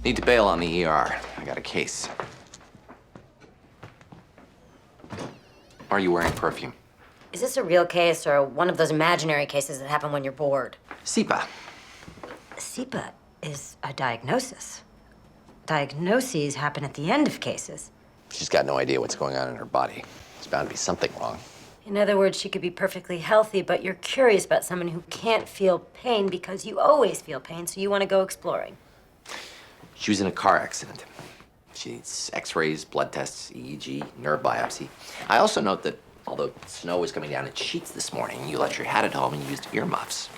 Need to bail on the ER. I got a case. Are you wearing perfume? Is this a real case or one of those imaginary cases that happen when you're bored? CIPA. CIPA is a diagnosis. Diagnoses happen at the end of cases. She's got no idea what's going on in her body. There's bound to be something wrong. In other words, she could be perfectly healthy, but you're curious about someone who can't feel pain because you always feel pain, so you want to go exploring. She was in a car accident. She needs x-rays, blood tests, EEG, nerve biopsy. I also note that although snow was coming down in sheets this morning, you left your hat at home and used earmuffs.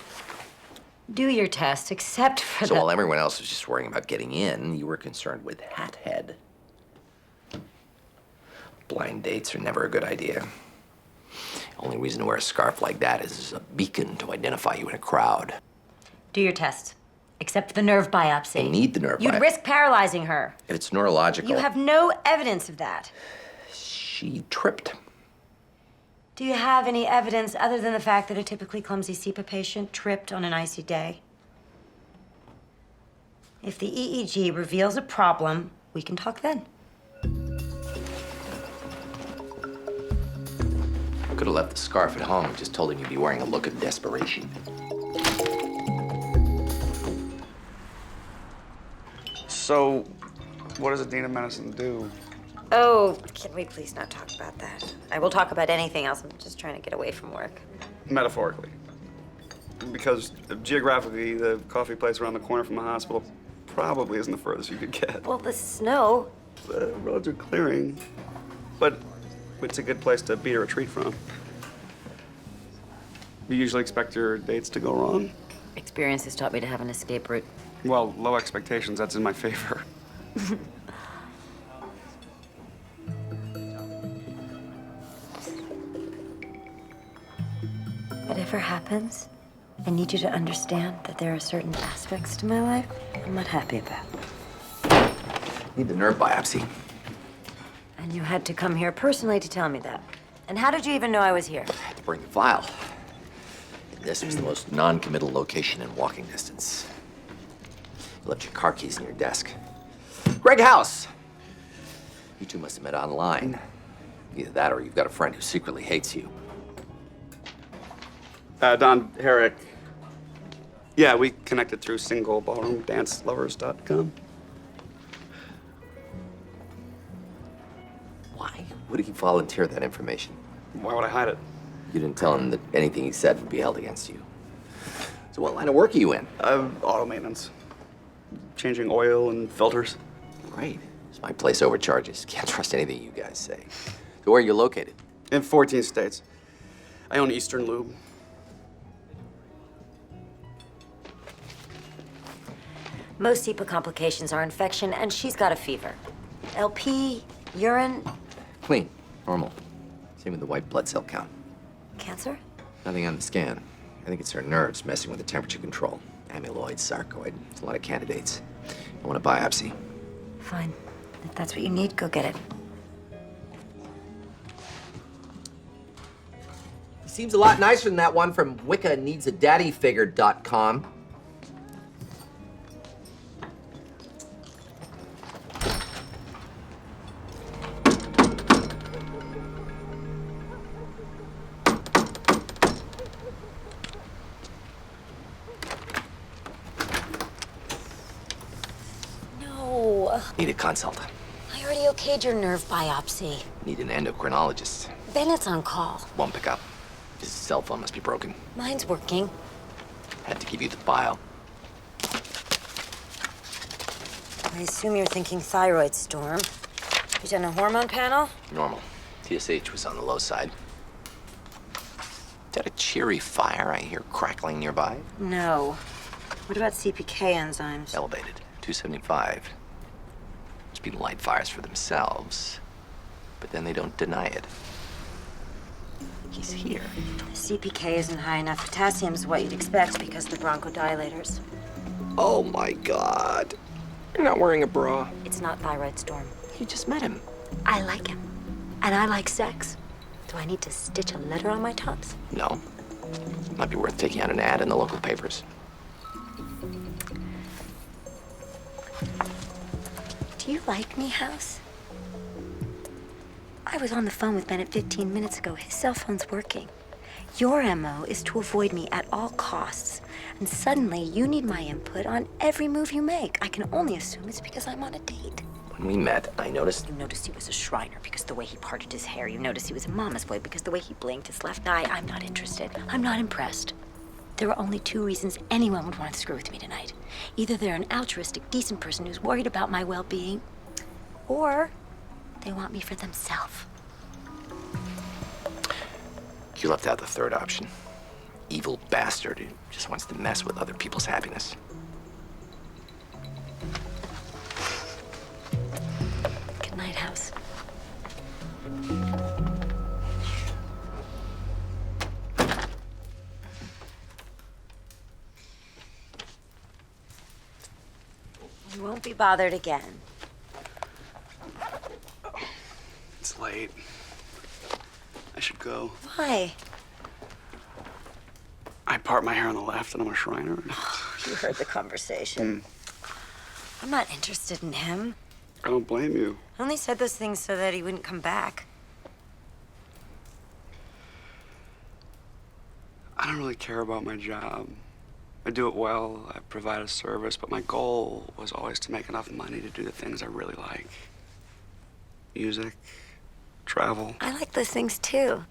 Do your test, except for So while everyone else was just worrying about getting in, you were concerned with hat head. Blind dates are never a good idea. Only reason to wear a scarf like that is as a beacon to identify you in a crowd. Do your test, except for the nerve biopsy. I need the nerve biopsy. You'd risk paralyzing her. It's neurological. You have no evidence of that. She tripped. Do you have any evidence other than the fact that a typically clumsy CIPA patient tripped on an icy day? If the EEG reveals a problem, we can talk then. Could have left the scarf at home and just told him you'd be wearing a look of desperation. So, what does a dean of medicine do? Oh, can we please not talk about that? I will talk about anything else. I'm just trying to get away from work. Metaphorically. Because geographically, the coffee place around the corner from the hospital probably isn't the furthest you could get. Well, the snow. The roads are clearing, but it's a good place to beat a retreat from. You usually expect your dates to go wrong? Experience has taught me to have an escape route. Well, low expectations, that's in my favor. Whatever happens, I need you to understand that there are certain aspects to my life I'm not happy about. Need the nerve biopsy. And you had to come here personally to tell me that. And how did you even know I was here? I had to bring the file. This was the most non-committal location in walking distance. You left your car keys in your desk. Greg House! You two must have met online. Either that or you've got a friend who secretly hates you. Don Herrick. Yeah, we connected through singleballroomdancelovers.com. Why would he volunteer that information? Why would I hide it? You didn't tell him that anything he said would be held against you. So what line of work are you in? Auto maintenance. Changing oil and filters. Great. So my place overcharges. Can't trust anything you guys say. So where are you located? In 14 states. I own Eastern Lube. Most CIPA complications are infection, and she's got a fever. LP, urine, Clean. Normal. Same with the white blood cell count. cancer? Nothing on the scan. I think it's her nerves messing with the temperature control. Amyloid, sarcoid. There's a lot of candidates. I want a biopsy. Fine. If that's what you need, go get it. Seems a lot nicer than that one from WiccaNeedsADaddyFigure.com. No. Need a consult. I already okayed your nerve biopsy. Need an endocrinologist. Bennett's on call. Won't pick up. His cell phone must be broken. Mine's working. Had to give you the file. I assume you're thinking thyroid storm. You done a hormone panel? Normal. TSH was on the low side. Is that a cheery fire I hear crackling nearby? No. What about CPK enzymes? Elevated. 275. Most people light fires for themselves, but then they don't deny it. He's here. CPK isn't high enough. Potassium's what you'd expect because of the bronchodilators. Oh my God. You're not wearing a bra. It's not thyroid storm. You just met him. I like him. And I like sex. Do I need to stitch a letter on my tops? No. Might be worth taking out an ad in the local papers. Do you like me, House? I was on the phone with Bennett 15 minutes ago. His cell phone's working. Your MO is to avoid me at all costs. And suddenly, you need my input on every move you make. I can only assume it's because I'm on a date. When we met, I noticed... You noticed he was a Shriner because the way he parted his hair. You noticed he was a mama's boy because the way he blinked his left eye. I'm not interested. I'm not impressed. There are only two reasons anyone would want to screw with me tonight. Either they're an altruistic, decent person who's worried about my well-being, or they want me for themselves. You left out the third option. Evil bastard who just wants to mess with other people's happiness. Good night, House. You won't be bothered again. It's late. I should go. Why? I part my hair on the left and I'm a Shriner. You heard the conversation. I'm not interested in him. I don't blame you. I only said those things so that he wouldn't come back. I don't really care about my job. I do it well, I provide a service, but my goal was always to make enough money to do the things I really like. Music, travel. I like those things too.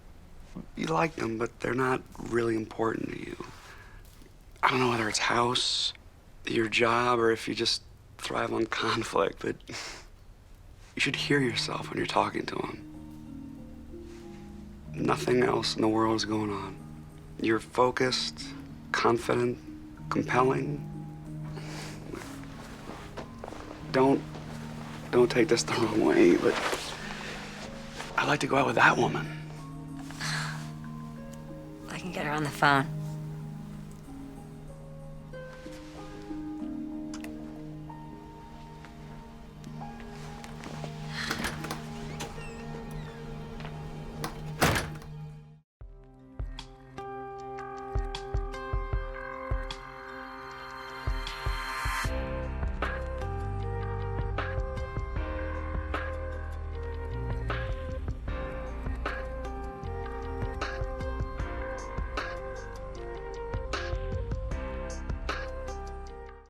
You like them, but they're not really important to you. I don't know whether it's House, your job, or if you just thrive on conflict, but you should hear yourself when you're talking to him. Nothing else in the world is going on. You're focused, confident, compelling. Don't take this the wrong way, but I'd like to go out with that woman. I can get her on the phone.